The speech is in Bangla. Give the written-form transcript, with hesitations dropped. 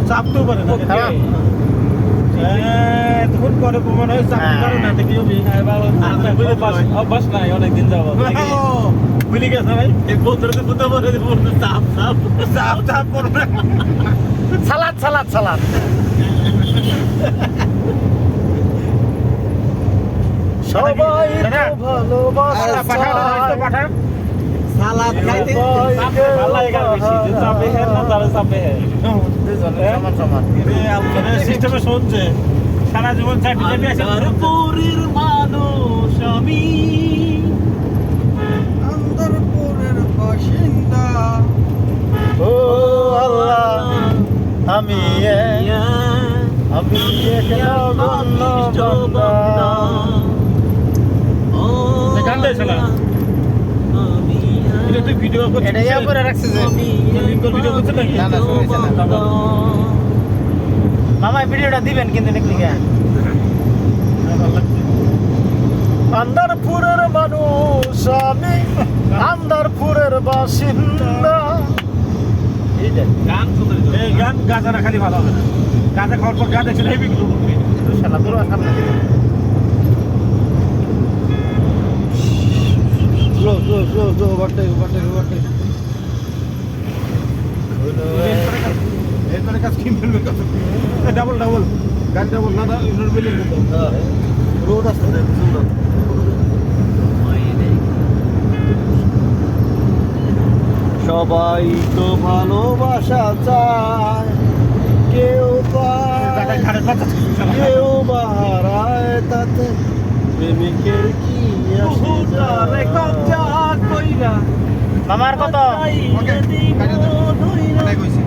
চাপতেও পারে না তখন পরে প্রমাণ হয় চাপতে পারে না দেখি অভ্যাস নাই অনেকদিন যাবো বুঝলি গেছে ভাই এই বন্ধুরা বুঝতে পারে চাপ চাপ চাপ চাপ করবে সালাদ সালাদ সালাদ সবাই ভালোবাসা পাঠা সালাদ খাইতে ভালো লাগে বেশি যে চাপে হ্যাঁ না তারা চাপে হ্যাঁ সমান সমান সিস্টেমে শুনছে সারা জীবন চাকরি চাকরি আছে পুরীর মানুষ আমি আন্দরপুরের বাসিন্দা ও আল্লাহ আমি এক নগণ্য বান্দা গান দিয়েছিল এটা তুই ভিডিও করছিস এটা ইয়া করে রাখছিস যে লিঙ্কর ভিডিও করছিস নাকি না না শুনেছে না মামা ভিডিওটা দিবেন কিন্তু দেখলি কেন আন্দারপুরের মানুষ আমি আন্দারপুরের বাসিন্দা গান শুনতে এই গান গাজা না খালি ভালো হবে না গাজা খাওয়ার পর গান দেখছিল হেভি গ্রুপ শালা পুরো সামনে দিকে স্লো ওভারটেক এরপরে কাজ কিন ফেলবে কত ডাবল গান ডাবল না ইউনিট বিলিং করতে রোড আসছে সুন্দর সবাই তো ভালোবাসা চায় কেউ কেউ বা হারায় তাতে প্রেমিকের কি আসে যায় মামার কত ওকে কইছি